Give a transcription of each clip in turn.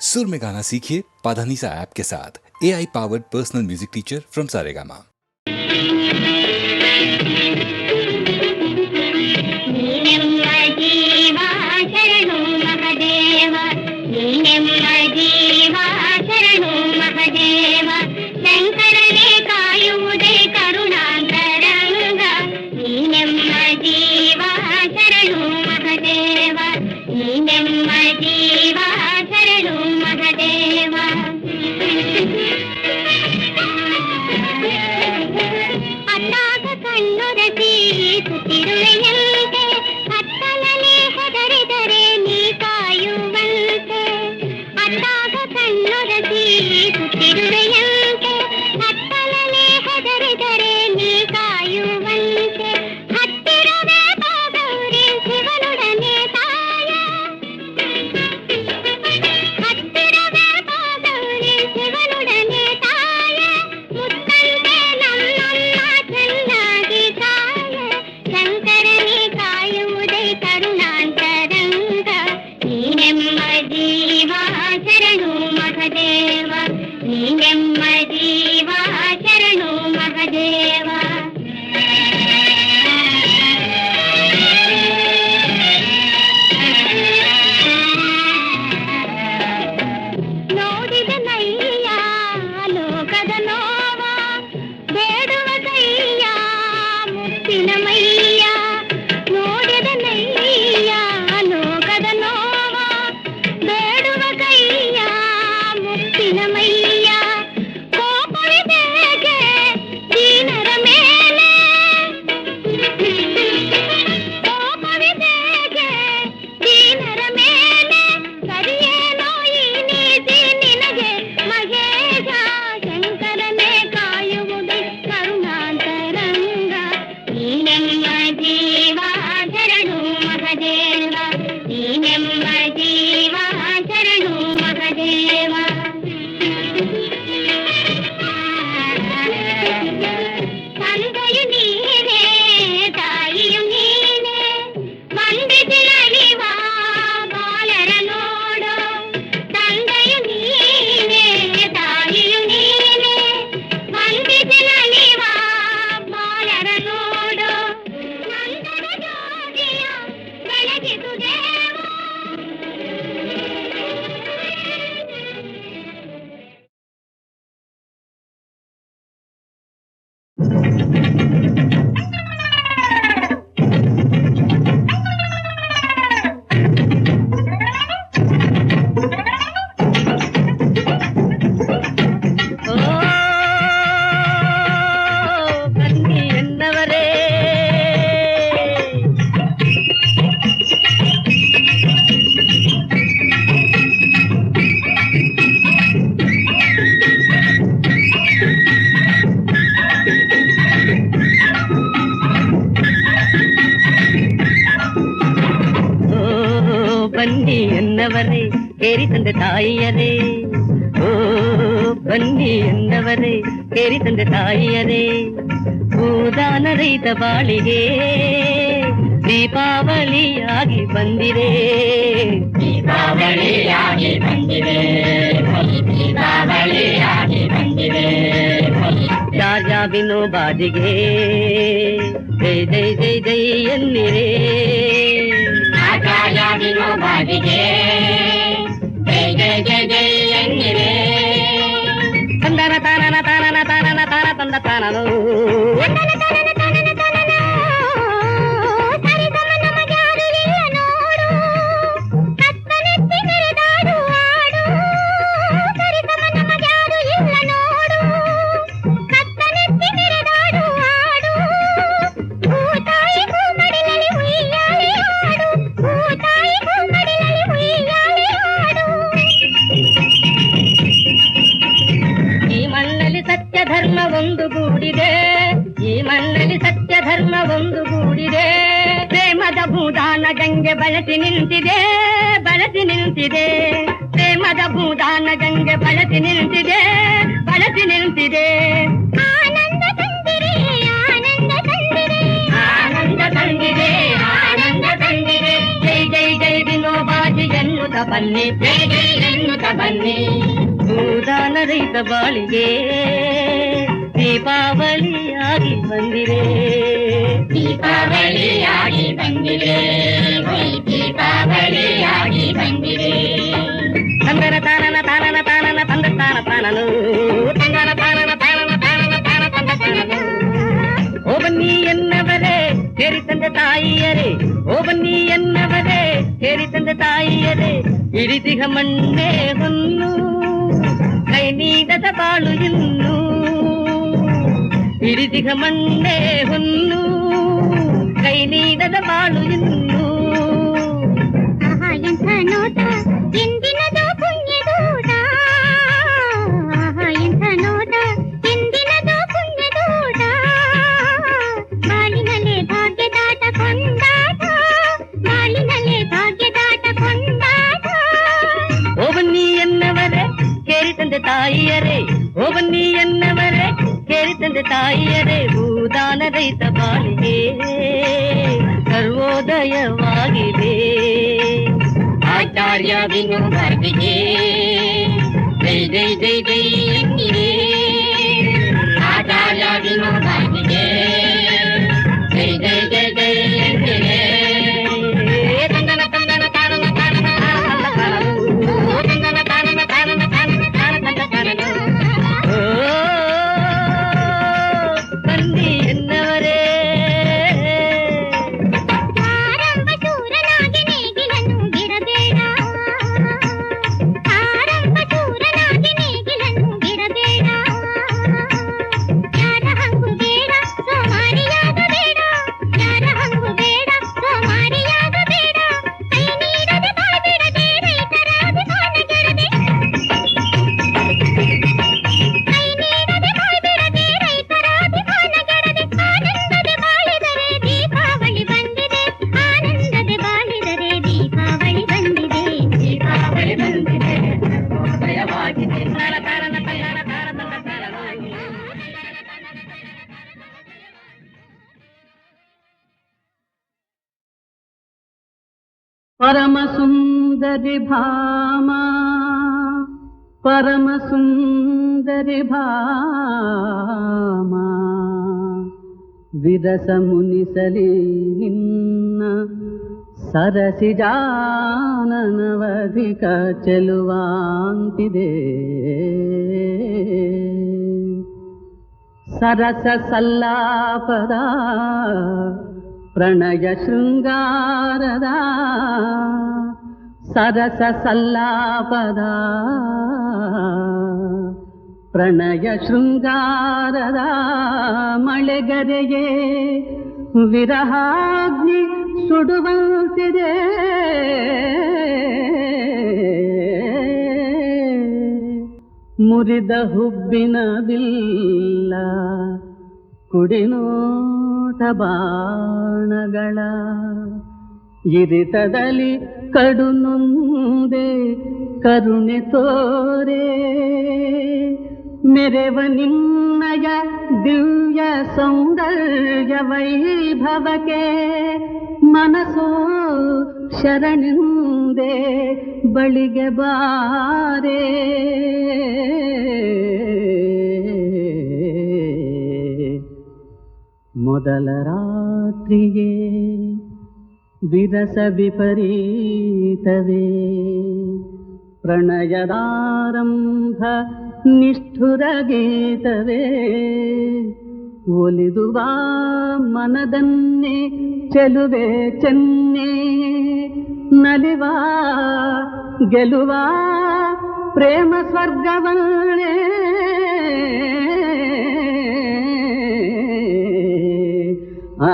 सुर में गाना सीखिए पाधानीसा ऐप के साथ। AI powered personal music teacher from Saregama. ಬನ್ನಿ ಎನ್ನವರೇ ಕೇರಿ ತಂದೆ ತಾಯಿಯರೇ, ಓ ಬನ್ನಿ ಎನ್ನವರೇ ಕೇರಿ ತಂದೆ ತಾಯಿಯರೇ, ಭೂದಾನ ರೈತ ಬಾಳಿಗೆ ದೀಪಾವಳಿಯಾಗಿ ಬಂದಿರೆ, ದೀಪಾವಳಿಯಾಗಿ ಬಂದಿದೆ, ದೀಪಾವಳಿಯಾಗಿ ಬಂದಿದೆ. ರಾಜ ವಿನೋಬಾದಿಗೆ ಜೈ ಜೈ ಜೈ ಜೈ ಎನ್ನಿರೆ, ರಾಜ ವಿನೋಬಾದಿಗೆ ಜೈ ಜೈ ಜೈ ಜೈ ಎನ್ನಿರೆ. ತಂದನ ತಾನನ ತಾನನ ತಾನನ ತಾನ ತಂದ ತಾನನು ಧರ್ಮ ಒಂದುಗೂಡಿದೆ, ಈ ಮಣ್ಣಲ್ಲಿ ಸತ್ಯ ಧರ್ಮ ಒಂದುಗೂಡಿದೆ, ಪ್ರೇಮದ ಭೂದಾನ ಗಂಗೆ ಬಳಸಿ ನಿಂತಿದೆ, ಬಳಸಿ ನಿಂತಿದೆ, ಪ್ರೇಮದ ಭೂದಾನ ಗಂಗೆ ಬಳಸಿ ನಿಂತಿದೆ, ಬಳಸಿ ನಿಂತಿದೆ. ಆನಂದ ತಂದಿರೆ, ಆನಂದ ತಂದಿರೆ, ಆನಂದ ತಂದಿದೆ, ಆನಂದ ತಂದಿದೆ. ಜೈ ಜೈ ಜೈ ವಿನೋಬಾಜಿ ಎನ್ನುತ್ತ ಬನ್ನಿ, ಜೈ ಜೈ ಎನ್ನುತ್ತ ಬನ್ನಿ. ರೈತ ಬಾಳಿಗೆ ದೀಪಾವಳಿಯಾಗಿ ಬಂದಿರೆ, ದೀಪಾವಳಿಯಾಗಿ ಬಂದಿದೆ, ದೀಪಾವಳಿಯಾಗಿ ಬಂದಿದೆ. ತಂದನ ತಾನನ ತಾನನ ತಾನನ ತಂದ ತಾನ ತಾನನು, ತಂದನ ತಾನನ ತಾನನ ತಾನನ ತಾನ ತಂದ ತಾನನು. ಓ ಬನ್ನಿ ಎನ್ನವರೇ ಸೇರಿ ತಂದೆ ತಾಯಿಯರೇ, ಓ ಬನ್ನಿ ಎನ್ನವರೇ ಸೇರಿ ತಂದೆ ತಾಯಿಯರೇ, ಹಿಡಿದಿಗ ಮಣ್ಣೆ ಹೊನ್ನು ಕೈ ನೀಡದ ಬಾಳು ಇನ್ನು, ಹಿಡಿದಿಗ ಮಣ್ಣೆ ಹೊನ್ನು ಕೈ ನೀಡದ ಬಾಳು ಇನ್ನು. ಆಹಾ ಎಂಥ ನೋಟ ಎಂದಿನದು ಪುಣ್ಯದೂಟ, ಆಹಾ ಎಂಥ ನೋಟ ಎಂದಿನದು ಪುಣ್ಯದೂಟ, ಬಾಳಿನಲ್ಲೇ ಭಾಗ್ಯದಾಟ ಕೊಂಡಾಟ, ಬಾಳಿನಲ್ಲೇ ಭಾಗ್ಯದಾಟ ಕೊಂಡಾಟ. ಓ ಬನ್ನಿ ಎನ್ನವರೇ ಕೇರಿ ತಂದೆ ತಾಯಿಯರೇ, ಓ ಬನ್ನಿ ಎನ್ನವರೇ ಕೇರಿ ತಂದೆ ತಾಯಿಯರೇ, ಭೂದಾನ ರೈತ ಬಾಳಿಗೆ ಸರ್ವೋದಯವಾಗಿದೆ. ಆಚಾರ್ಯ ವಿನೋಬಾರ್ಗೆ ಜೈ ಜೈ ಜೈ ಜೈ ಎಂದಿರೆ, ಆಚಾರ್ಯ ವಿನೋಬಾರ್ಗೆ ಜೈ ಜೈ ಜೈ ಜೈ ಎಂದಿರೆ. ತಂದನ ತಂದನ ತಾನನ ತಾನನ ತಾನನ ತಾನನು, ತಂದನ ತಾನನ ತಾನನ ತಾನನ ತಾನ ತಂದ ತಾನನು. ಓ ಬನ್ನಿ ಎನ್ನವರೇ, ಆರಂಭ ಶೂರನಾಗಿ ನೇಗಿಲನ್ನು ಬಿಡಬೇಡ, ಆರಂಭ ಶೂರನಾಗಿ ನೇಗಿಲನ್ನು ಬಿಡಬೇಡ, ಯಾರ ಹಂಗು ಬೇಡ ಸೋಮಾರಿಯಾಗಬೇಡ, ಯಾರ ಹಂಗು ಬೇಡ ಸೋಮಾರಿಯಾಗಬೇಡ, ಕೈ ನೀಡದೆ ಬಾಳ್ಬಿಡದೆ ರೈತರ ಅಭಿಮಾನ ಗೆಡದೆ, ಕೈ ನೀಡದೆ ಬಾಳ್ಬಿಡದೆ ರೈತರ ಅಭಿಮಾನ ಗೆಡದೆ, ಆನಂದದೆ ಬಾಳಿದರೆ ದೀಪಾವಳಿ ಬಂದಿದೆ, ಆನಂದದೆ ಬಾಳಿದರೆ ದೀಪಾವಳಿ ಬಂದಿದೆ, ದೀಪಾವಳಿ ಬಂದಿದೆ ಜಯವಾಗಿದೆ. ತಾನ ತಾನನ ತಂದನ ತಾನ ತಂದ ತಾನನು. ಪರಮ ಸುಂದರಿ ಭಾಮಾ, ಪರಮ ಸುಂದರಿ ಭಾಮಾ, ವಿರಸ ಮುನಿಸಲಿ ನಿನ್ನ ಸರಸಿಜಾನನವಧಿಕ ಚೆಲುವಾಂತಿದೆ. ಸರಸ ಸಲ್ಲಾಪದ ಪ್ರಣಯ ಶೃಂಗಾರದ, ಸರಸ ಸಲ್ಲಾಪದ ಪ್ರಣಯ ಶೃಂಗಾರದ ಮಳೆಗರೆಯೇ ವಿರಹಾಗ್ನಿ ಸುಡುವಂತಿದೆ. ಮುರಿದ ಹುಬ್ಬಿನ ಬಿಲ್ಲ ಕುಡಿನೋಟ ಬಾಣಗಳ ಇರಿತದಲ್ಲಿ ಕಡು ನೊಂದೆ ಕರುಣೆ ತೋರೆ, ಮೆರೆವ ನಿನ್ನಯ ದಿವ್ಯ ಸೌಂದರ್ಯ ವೈಭವಕ್ಕೆ ಮನಸೋ ಶರಣೆಂದೆ ಬಳಿಗೆ ಬಾರೆ. ಮೊದಲ ರಾತ್ರಿಯೇ ವಿರಸ ವಿಪರೀತವೇ, ಪ್ರಣಯದಾರಂಭ ನಿಷ್ಠುರ ಗೀತವೇ, ಒಲಿದು ಬಾ ಮನದನ್ನೇ ಚೆಲುವೆ ಚೆನ್ನೆ, ನಲಿವಾ ಗೆಲುವಾ ಪ್ರೇಮ ಸ್ವರ್ಗವನ್ನೇ. ಆ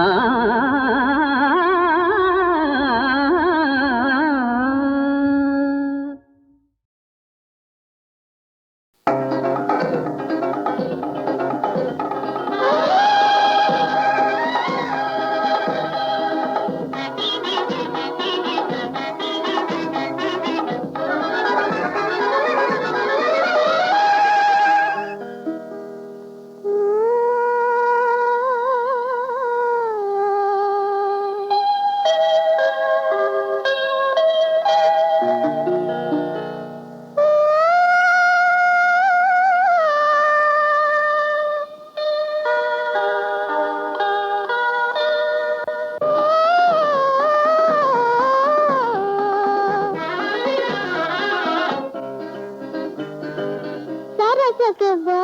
ಸರಸಕ್ಕೆ ಬಾ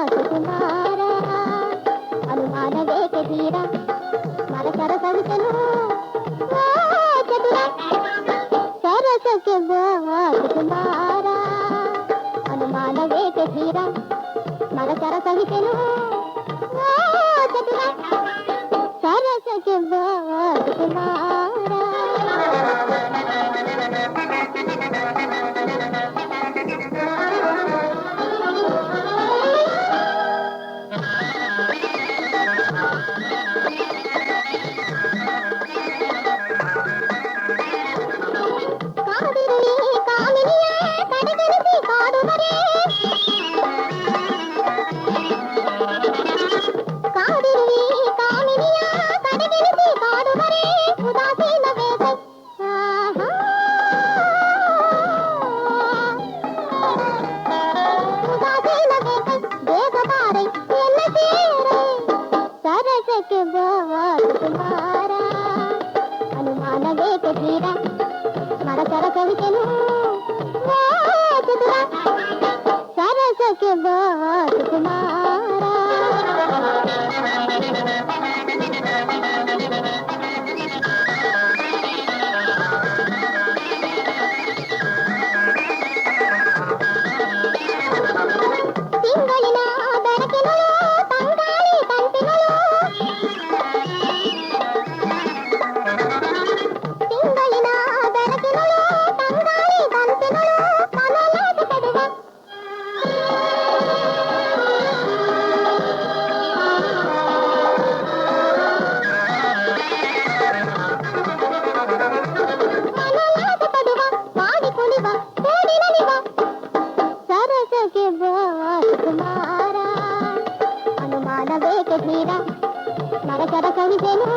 ಸುಕುಮಾರ ಅನುಮಾನವೇಕೆ ತೀರ ಮರಸರ ಸವಿಸಲು ಚತುರ ಸರಸಕ್ಕೆ ಬಾ ಸುಕುಮಾರ ಅನುಮಾನವೇಕೆ ತೀರ ಮರಸರ ಸವಿಸಲು ಚತುರ ಸರಸಕ್ಕೆ ಬಾ ಸುಕುಮಾರ ಅನುಮಾನವೇಕೆ ತೀರ ಮರಸರ ಕವಿತೆನು ಚತುರ ಸರಸಕ್ಕೆ ಬಾ ಸುಕುಮಾರ ತಿಂಗಳಿನ ಬೆಳಕಿನಳು ತಂಗಾಳಿ ತಂತಿನಳು ತಿಂಗಳಿನ ಬೆಳಕಿನಳು ತಂಗಾಳಿ ತಂತಿನಳು ಮನಲಾಗ ಪಡುವ ಮನಲಾಗ ಪಡುವ ಮಾಡಿ ಕುಣಿವ ಕೂಡಿ ನಲಿವ ಸರಸಕ್ಕೆ ಬಾ ಸುಕುಮಾರ ಅನುಮಾನವೇಕೆ ತೀರ ಮರಸರ ಕವಿತೆನು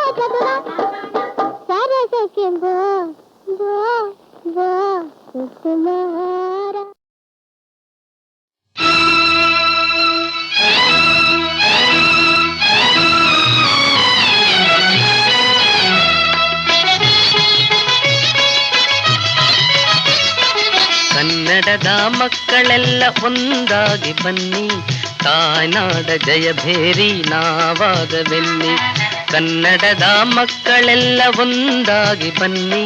ಚತುರ ಸರಸಕ್ಕೆ ಬಾ ಸುಕುಮಾರ ಕನ್ನಡದ ಮಕ್ಕಳೆಲ್ಲ ಒಂದಾಗಿ ಬನ್ನಿ ತಾಯ್ನಾಡ ಜಯಭೇರಿ ನಾವಾಗವೆನ್ನಿ ಕನ್ನಡದ ಮಕ್ಕಳೆಲ್ಲ ಒಂದಾಗಿ ಬನ್ನಿ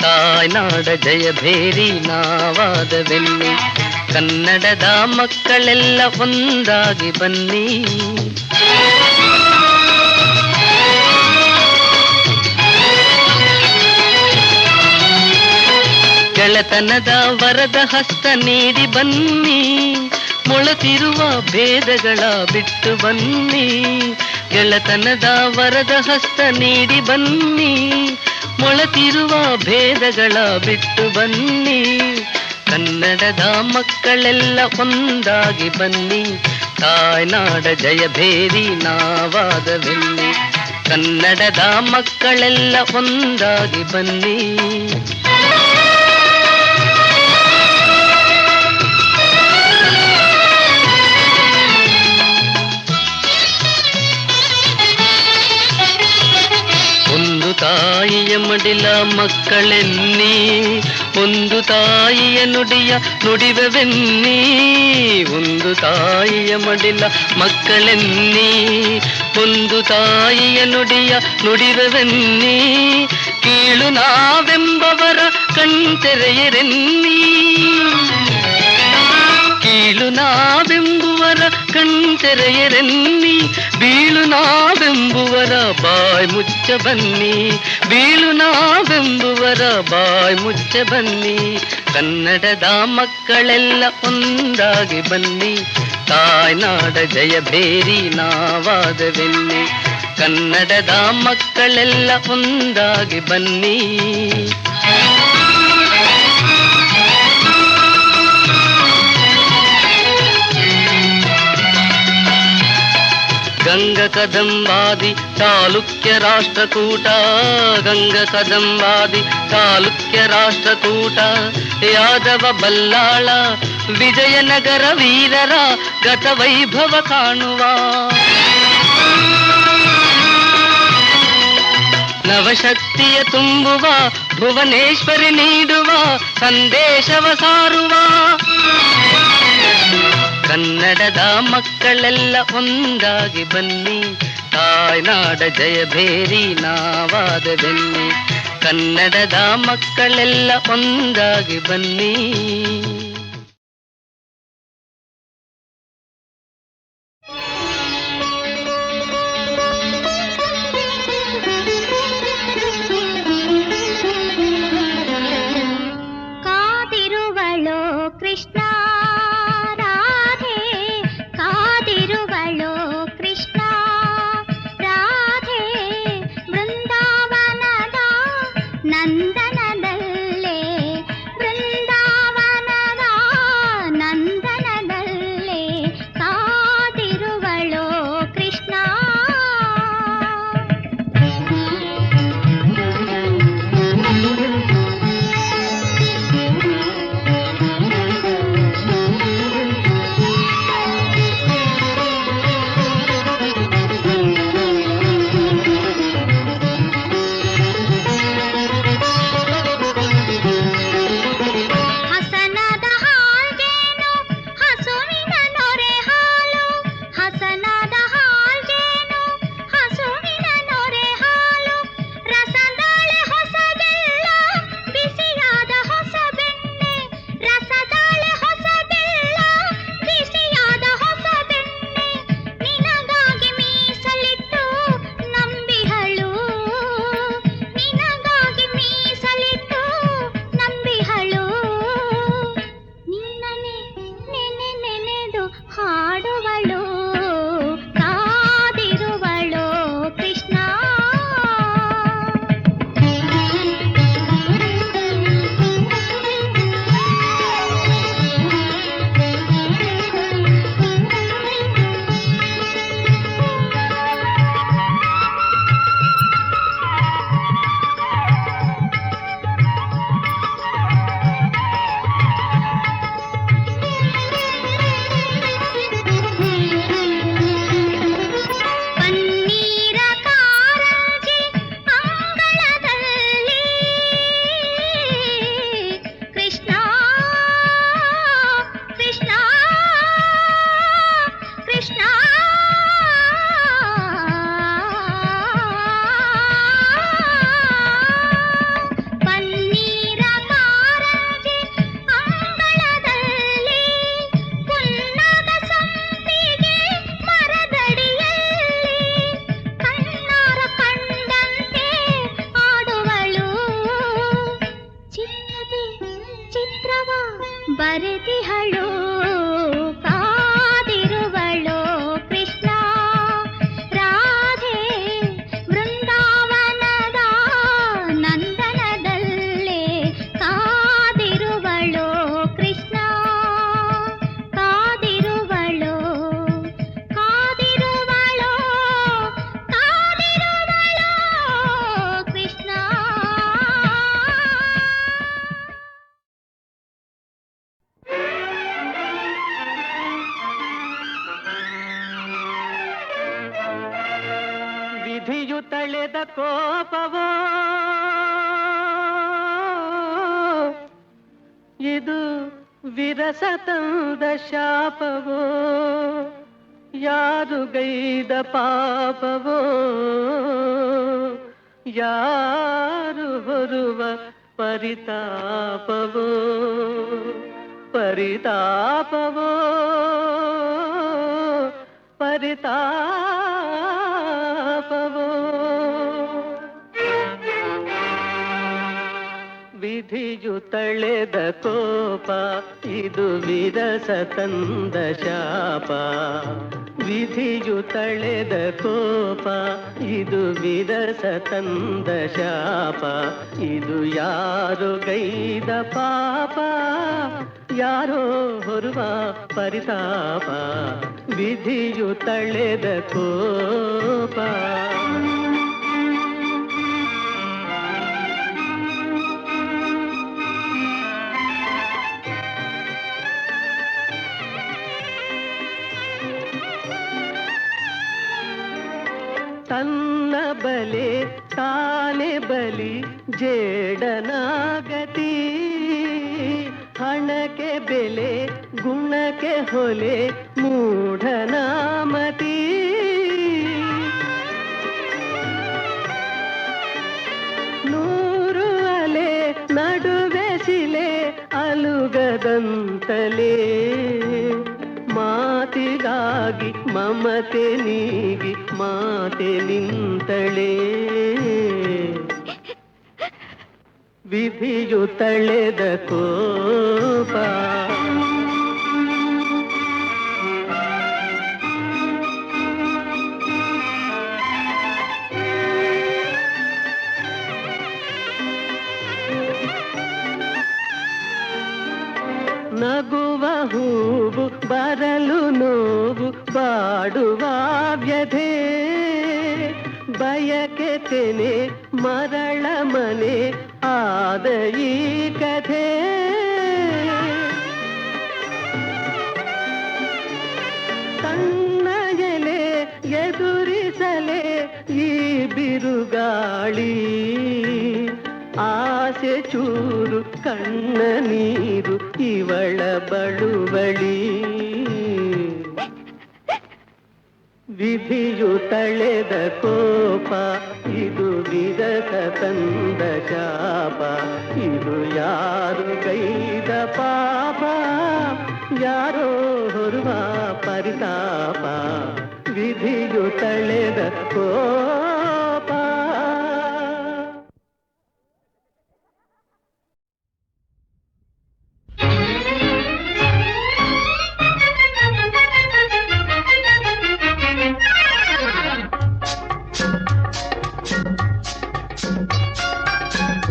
ತಾಯ್ನಾಡ ಜಯಭೇರಿ ನಾವಾಗವೆನ್ನಿ ಕನ್ನಡದ ಮಕ್ಕಳೆಲ್ಲ ಒಂದಾಗಿ ಬನ್ನಿ ಗೆಳತನದ ವರದ ಹಸ್ತ ನೀಡಿ ಬನ್ನಿ ಮೊಳತಿರುವ ಭೇದಗಳ ಬಿಟ್ಟು ಬನ್ನಿ ಗೆಳತನದ ವರದ ಹಸ್ತ ನೀಡಿ ಬನ್ನಿ ಮೊಳತಿರುವ ಭೇದಗಳ ಬಿಟ್ಟು ಬನ್ನಿ ಕನ್ನಡದ ಮಕ್ಕಳೆಲ್ಲ ಒಂದಾಗಿ ಬನ್ನಿ ತಾಯ್ನಾಡ ಜಯಭೇರಿ ನಾವಾಗವೆನ್ನಿ ಕನ್ನಡದ ಮಕ್ಕಳೆಲ್ಲ ಒಂದಾಗಿ ಬನ್ನಿ ಒಂದು ತಾಯಿಯ ಮಡಿಲ ಮಕ್ಕಳೆನ್ನಿ ಒಂದು ತಾಯಿಯ ನುಡಿಯ ನುಡಿವೆವೆನ್ನಿ ಒಂದು ತಾಯಿಯ ಮಡಿಲ ಮಕ್ಕಳೆನ್ನಿ ಒಂದು ತಾಯಿಯ ನುಡಿಯ ನುಡಿವೆವೆನ್ನಿ ಕೀಳು ನಾವೆಂಬವರ ಕಣ್ತೆರೆಯರೆನ್ನಿ ಕೀಳು ನಾವೆಂಬುವರ ಕಣ್ತೆರೆಯರೆನ್ನಿ ಬೀಳು ನಾವೆಂಬುವರ ಬಾಯ್ ಮುಚ್ಚ ಬನ್ನಿ ಬೀಳು ನಾವೆಂಬುವರ ಬಾಯ್ ಮುಚ್ಚ ಬನ್ನಿ ಕನ್ನಡದ ಮಕ್ಕಳೆಲ್ಲ ಒಂದಾಗಿ ಬನ್ನಿ ತಾಯ್ನಾಡ ಜಯಭೇರಿ ನಾವಾಗವೆನ್ನಿ ಕನ್ನಡದ ಮಕ್ಕಳೆಲ್ಲ ಒಂದಾಗಿ ಬನ್ನಿ ಗಂಗ ಕದಂಬಾದಿ ಚಾಲುಕ್ಯ ರಾಷ್ಟ್ರಕೂಟ ಗಂಗ ಕದಂಬಾದಿ ಚಾಲುಕ್ಯ ರಾಷ್ಟ್ರಕೂಟ ಯಾದವ ಬಲ್ಲಾಳ ವಿಜಯನಗರ ವೀರರ ಗತ ವೈಭವ ಕಾಣುವ ನವಶಕ್ತಿಯ ತುಂಬುವ ಭುವನೇಶ್ವರಿ ನೀಡುವ ಸಂದೇಶವ ಸಾರುವ ಕನ್ನಡದ ಮಕ್ಕಳೆಲ್ಲ ಒಂದಾಗಿ ಬನ್ನಿ, ತಾಯ್ನಾಡ ಜಯಭೇರಿ ನಾವಾದ ಬೆನ್ನಿ. ಕನ್ನಡದ ಮಕ್ಕಳೆಲ್ಲ ಒಂದಾಗಿ ಬನ್ನಿ. ಕಾದಿರುವಳೋ ಕೃಷ್ಣ ರಾಧೆ, ಕಾದಿರುವಳೋ ಕೃಷ್ಣ ರಾಧೆ, ಬೃಂದಾವನದ ನಂದನದಲ್ಲೇ, ಬೃಂದಾವನದ ನಂದನದಲ್ಲೇ ಕಾದಿರುವಳೋ ಕೃಷ್ಣ. ಹಸನದ ಹಾಲ್ಜೇನು ಹಸುವಿನ ನೊರೆ ಹಾಲು, ಹಸನದ ಹಾಲ್ಜೇನು ಹಸುವಿನ ನೊರೆ ಹಾಲು, ರಸದಾಳೆ ಹೊಸ ಬೆಲ್ಲ ಬಿಸಿಯಾದ ಹೊಸ ಬೆಣ್ಣೆ, ರಸದಾಳೆ ಹೊಸ ಬೆಲ್ಲ ಬಿಸಿಯಾದ ಹೊಸ ಬೆಣ್ಣೆ, ನಿನಗಾಗಿ ಮೀಸಲಿಟ್ಟು ನಂಬಿಹಳು, ನಿನಗಾಗಿ ಮೀಸಲಿಟ್ಟು ನಂಬಿಹಳು, ನಿನ್ನನೆ ನೆನೆ ನೆನೆದು ಹಾಡುವಳು, ಕಾದಿರುವಳು ಕೃಷ್ಣ. ಪನ್ನೀರ ಕಾರಂಜಿ ಅಂಗಳದಲ್ಲಿ, ಕೃಷ್ಣ ಕೃಷ್ಣ ಕೃಷ್ಣ, ಪನ್ನೀರ ಕಾರಂಜಿ ಅಂಗಳದಲ್ಲಿ, ಪುನ್ನಗ ಸಂಪಿಗೆ ಮರದಡಿಯಲ್ಲಿ, ಕಣ್ಣಾರ ಕಂಡಂತೆ ಆಡುವಳು, ಚಿನ್ನದೆ ಚಿತ್ರವ ಬರೆದಿಹಳು, ಕಾದಿರುವಳು ಕೃಷ್ಣ ರಾಧೆ, ಬೃಂದಾವನದ ನಂದನದಲ್ಲೇ ಕಾದಿರುವಳು ಕೃಷ್ಣ, ಕಾದಿರುವಳು, ಕಾದಿರುವಳು, ಕಾದಿರುವಳು ಕೃಷ್ಣ. ವಿಧಿಯು ತಳೆದ ಕೋಪವೋ ಇದು, ವಿರಸ ತಂದ ಶಾಪವೋ, ಯಾರು ಗೈದ ಪಾಪವೋ, ಯಾರು ಹೊರುವ ಪರಿತಾಪವೋ, ಪರಿತಾಪವೋ, ಪರಿತಾಪವೋ. ವಿಧಿಯು ತಳೆದ ಕೋಪ ಇದು, ವಿರಸ ತಂದ ಶಾಪ, ವಿಧಿಯು ತಳೆದ ಕೋಪ ಇದು, ವಿರಸ ತಂದ ಶಾಪ, ಇದು ಯಾರು ಗೈದ ಪಾಪ, ಯಾರೋ ಹೊರುವ ಪರಿತಾಪ, ವಿಧಿಯು ತಳೆದ ಕೋಪ. ತನ್ನ ಬಲೆ ತಾನೆ ಬಲಿ ಜೇಡನಾಗತಿ, ಹಣಕ್ಕೆ ಬೆಲೆ ಗುಣಕ್ಕೆ ಹೊಲೆ ಮೂಢನಾಮತಿ. ನೂರು ಅಲೆ ನಡುವೆ ಶಿಲೆ ಅಲುಗದಂತಲೇ ಮಾತಿಗಾಗಿ ಮಮತೆ ನೀಗಿ ಮಾತೆ ನಿಂತಳೆ. ವಿಧಿಯು ತಳೆದ ಕೋಪ ನಗುವ ಹೂವು ಬರಲು ನೋವು ಬಾಡುವ ವ್ಯಧೆ. ಬಯಕೆ ತೆನೆ ಮರಳ ಮನೆ ಆದ ಈ ಕಥೆ. ಸಣ್ಣ ಎಲೆ ಎದುರಿಸಲೆ ಈ ಬಿರುಗಾಳಿ. ಆಸೆ ಚೂರು ಕಣ್ಣ ನೀರು ಇವಳ ಬಳುವಳಿ. ವಿಧಿಯು ತಳೆದ ಕೋಪ ಇದು ವಿರಸ ತಂದ ಶಾಪ. ಇದು ಯಾರು ಗೈದ ಪಾಪ ಯಾರೋ ಹೊರುವ ಪರಿತಾಪ. ವಿಧಿಯು ತಳೆದ ಕೋಪ.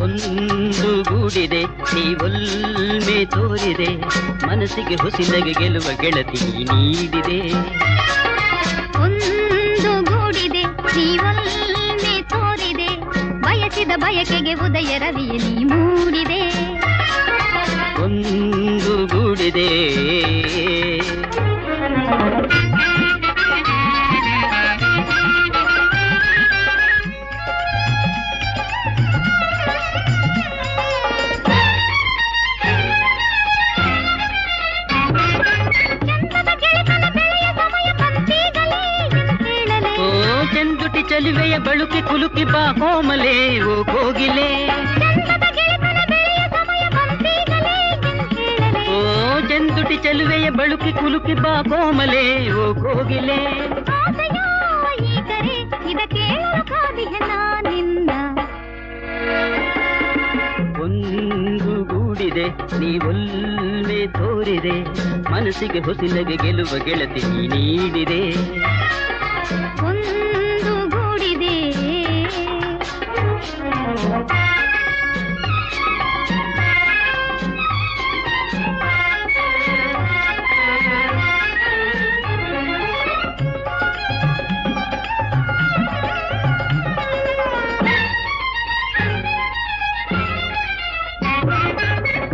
ಒಂದುಗೂಡಿದೆ ನೀವೊಲ್ಮೆ ತೋರಿದೆ ಮನಸ್ಸಿಗೆ ಹೊಸಿಲಗೆ ಗೆಲ್ಲುವ ಗೆಳತಿ ನೀಡಿದೆ. ಒಂದುಗೂಡಿದೆ ನೀವೊಲ್ಮೆ ತೋರಿದೆ ಬಯಸಿದ ಬಯಕೆಗೆ ಉದಯ ರವಿಯ ನೀ ಮೂಡಿದೆ. ಒಂದುಗೂಡಿದೆ ಚೆಂದುಟಿ ಚಲುವೆಯ ಬಳುಕಿ ಕುಲುಕಿ ಬಾ ಕೋಮಲೆ ಓ ಕೋಗಿಲೆ. ಓ ಚೆಂದುಟಿ ಚಲುವೆಯ ಬಳುಕಿ ಕುಲುಕಿ ಬಾ ಕೋಮಲೆ ಓ ಕೋಗಿಲೆ. ಒಂದುಗೂಡಿದೆ ನೀವೊಲ್ಮೆ ತೋರಿದೆ ಮನಸ್ಸಿಗೆ ಹೊಸಿಲಗೆ ಗೆಲ್ಲುವ ಗೆಳತಿ ನೀಡಿದೆ. ಒಂದುಗೂಡಿದೆ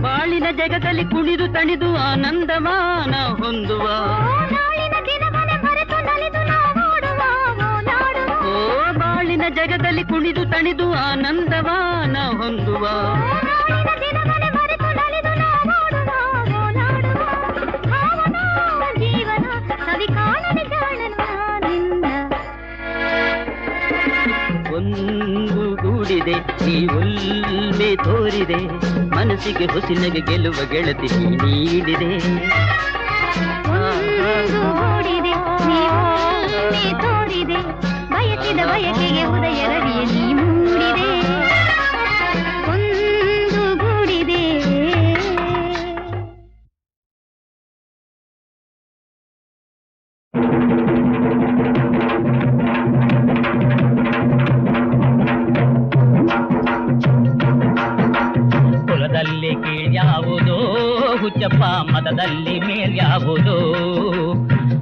ಬಾಳಿನ ಜಗದಲ್ಲಿ ಕುಣಿದು ತಣಿದು ಆನಂದಮಾನ ಹೊಂದುವ. ಓ ಬಾಳಿನ ಜಗದಲ್ಲಿ ಕುಣಿದು ತಣಿದು ಆನಂದವಾನ ಹೊಂದುವ. ಒಂದುಗೂಡಿದೆ ನೀವೊಲ್ಮೆ ತೋರಿದೆ ಮನಸ್ಸಿಗೆ ಹೊಸಿಲಗೆ ಗೆಲ್ಲುವ ಗೆಳತಿ ನೀಡಿದೆ. ಒಂದುಗೂಡಿದೆ ನೀವೊಲ್ಮೆ ತೋರಿದೆ ಬಯಸಿದ ಬಯಕೆಗೆ ಉದಯ ರವಿಯ ನೀ ಮೂಡಿದೆ. ಒಂದುಗೂಡಿದೆ ಕುಲದಲ್ಲಿ ಕೀಳ್ಯಾವುದೋ ಹುಚ್ಚಪ್ಪ ಮತದಲ್ಲಿ ಮೇಲ್ಯಾವುದೋ.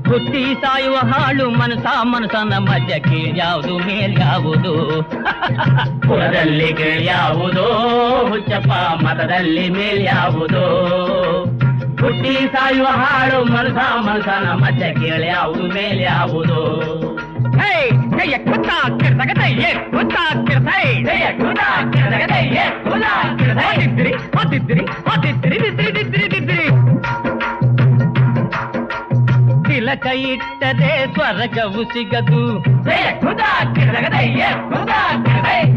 ಹುಟ್ಟಿ ಸಾಯುವ ಹಾಳು ಮನಸನ ಮಧ್ಯ ಕೀಳ್ಯಾವುದು ಮೇಲ್ಯಾವುದು. ಕುಲದಲ್ಲಿ ಕೀಳ್ಯಾವುದೋ ಹುಚ್ಚಪ್ಪ ಮತದಲ್ಲಿ ಮೇಲ್ಯಾವುದೋ. ಹುಟ್ಟಿ ಸಾಯುವ ಹಾಳು ಮನಸನ ಮಧ್ಯ ಕೀಳ್ಯಾವುದು ಮೇಲ್ಯಾವುದು. ಚಿಲಕ ಇಟ್ಟರೆ ಸ್ವರ್ಗವು ಸಿಗದು.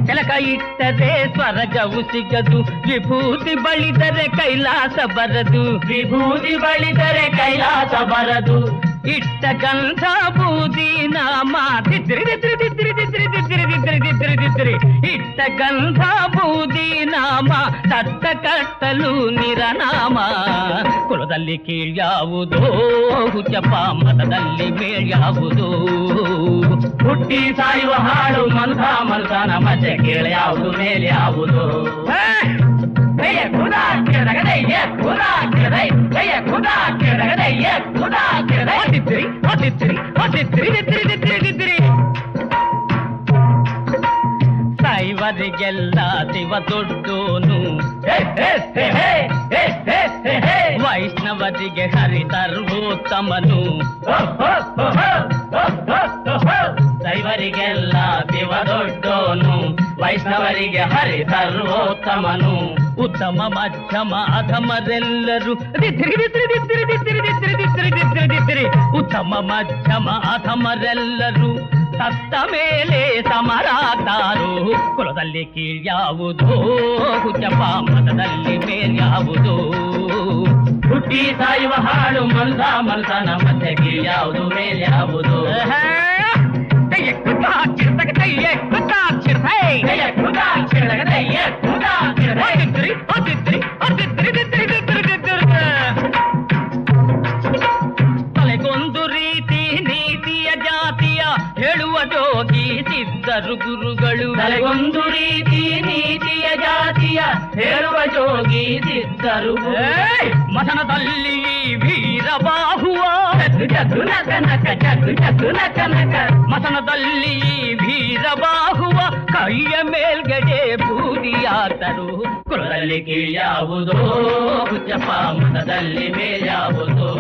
ಚಿಲಕ ಇಟ್ಟರೆ ಸ್ವರ್ಗವು ಸಿಗದು. ವಿಭೂತಿ ಬಳಿದರೆ ಕೈಲಾಸ ಬರದು. ವಿಭೂತಿ ಬಳಿದರೆ ಕೈಲಾಸ ಬರದು. ಇಟ್ಟ ಗಂಧ ಬೂದಿ ನಾಮ ದಿದ್ರಿ ದಿದ್ರಿ ದಿದ್ರಿ ದಿದ್ರಿ ದಿದ್ರಿ ದಿದ್ರಿ ದಿದ್ರಿ ದಿದ್ರಿ. ಇಟ್ಟ ಗಂಧ ಬೂದಿ ನಾಮ ತಟ್ಟ ಕಟ್ಟಲು ನಿರನಾಮ. ಕುಲದಲ್ಲಿ ಕೀಳ್ಯಾವುದೋ ಹುಚ್ಚಪ್ಪ, ಮತದಲ್ಲಿ ಮೇಳ್ಯಾವುದೋ. ಹುಟ್ಟಿ ಸಾಯುವ ಹಾಳು ಮನುಷ್ಯ ಮನುಷ್ಯನ ಮಧ್ಯೆ ಕೇಳ್ಯಾವುದು ಮೇಲೆ ಯಾವುದು. ಸಾಯುವರಿಗೆಲ್ಲ ಶಿವ ದೊಡ್ಡೋನು, ವೈಷ್ಣವರಿಗೆ ಹರಿ ಸರ್ವೋತ್ತಮನು. ದೈವರಿಗೆಲ್ಲ ಶಿವ ದೊಡ್ಡೋನು, ವೈಷ್ಣವರಿಗೆ ಹರಿ ಸರ್ವೋತ್ತಮನು. ಉತ್ತಮ ಮಧ್ಯಮ ಅಧಮರೆಲ್ಲರೂ ಉತ್ತಮ ಮಧ್ಯಮ ಅಧಮರೆಲ್ಲರೂ ಸತ್ತ ಮೇಲೆ ಸಮರಾಗ್ತಾರು. ಕುಲದಲ್ಲಿ ಕೀಳ್ಯಾವುದೋ ಹುಚ್ಚಪ್ಪ, ಮತದಲ್ಲಿ ಮೇಲ್ಯಾವುದೋ. ಹುಟ್ಟಿ ಸಾಯುವ ಹಾಳು ಮನುಷ್ಯ ಮನುಷ್ಯನ ಮಧ್ಯೆ ಕೀಳ್ಯಾವುದು ಮೇಲ್ಯಾವುದು. ತಲೆಗೊಂದು ರೀತಿ ನೀತಿಯ ಜಾತಿಯ ಹೇಳುವ ಜೋಗಿ ಸಿದ್ಧರು ಗುರುಗಳು. ತಲೆಗೊಂದು ರೀತಿ ನೀತಿಯ ಜಾತಿಯ ಹೇಳುವ ಜೋಗಿ ಸಿದ್ಧರು. ಮಸನದಲ್ಲಿ ವೀರಬಾಹುವ ಮಸನದಲ್ಲಿ ವೀರಬಾಹುವ ಕೈಯ ಮೇಲ್ಗಡೆ ಬೂದಿಯಾತರು. ಕುಲದಲ್ಲಿ ಕೀಳ್ಯಾವುದೋ ಹುಚ್ಚಪ್ಪ, ಮತದಲ್ಲಿ ಮೇಲ್ಯಾವುದೋ.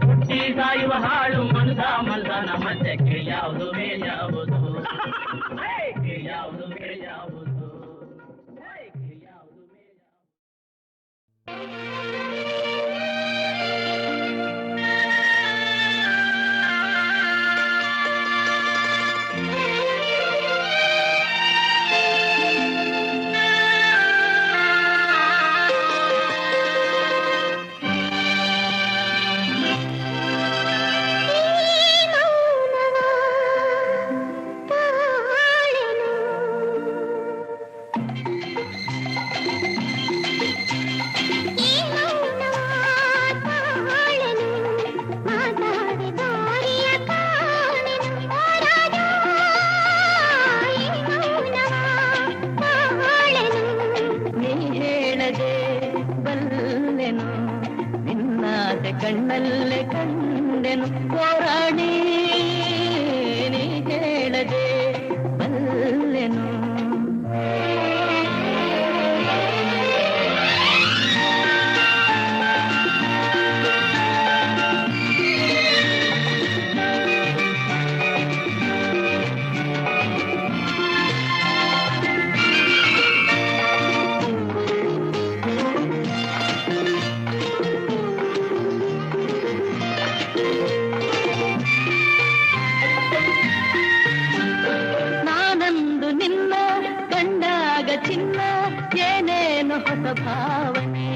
ಹುಟ್ಟಿ ಸಾಯುವ ಹಾಳು ಮನುಷ್ಯ ಮನುಷ್ಯನ ಮಧ್ಯೆ ಕೀಳ್ಯಾವುದು ಮೇಲ್ಯಾವುದು. ಕೀಳ್ಯಾವುದು ಮೇಲ್ಯಾವುದು. ಕೀಳ್ಯಾವುದು ಕಣ್ಣಲ್ಲೇ ಕಂಡೆನು ಹೋರಾಡಿ, ನೀ ಹೇಳದೆ ಬಲ್ಲೆನು. ಚಿನ್ನ ಏನೇನು ಹೊಸ ಭಾವನೆ,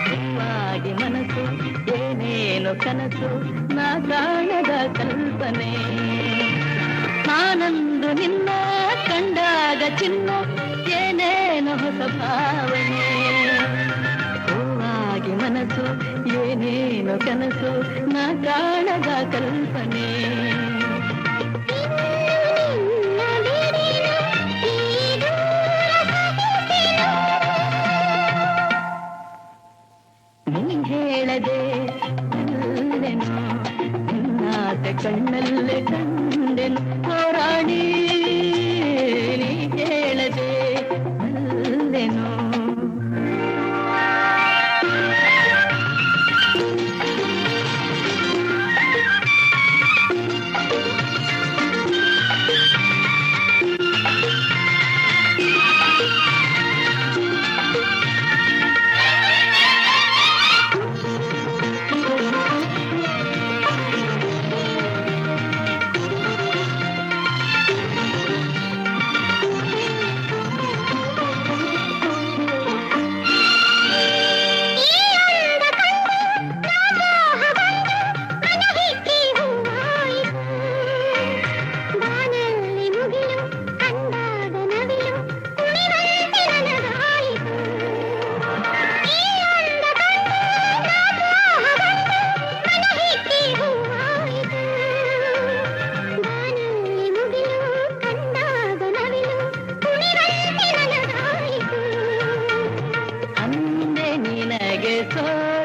ಹೂವಾಗಿ ಮನಸ್ಸು ಏನೇನು ಕನಸು, ನಾ ಕಾಣದ ಕಲ್ಪನೆ. ನಾನಂದು ನಿನ್ನ ಕಂಡಾಗ ಚಿನ್ನ ಏನೇನು ಹೊಸ ಭಾವನೆ, ಹೂವಾಗಿ ಮನಸ್ಸು ಏನೇನು ಕನಸು, ನಾ ಕಾಣದ ಕಲ್ಪನೆ. ಹೇಳದೆ ಅಲ್ಲೆನು ನಿನ್ನಾಸೆ ಕಣ್ಣಲ್ಲೇ ಕಂಡೆನು ಹೋರಾಡಿ, ನೀ ಹೇಳದೆ ಅಲ್ಲೆನು. ಆ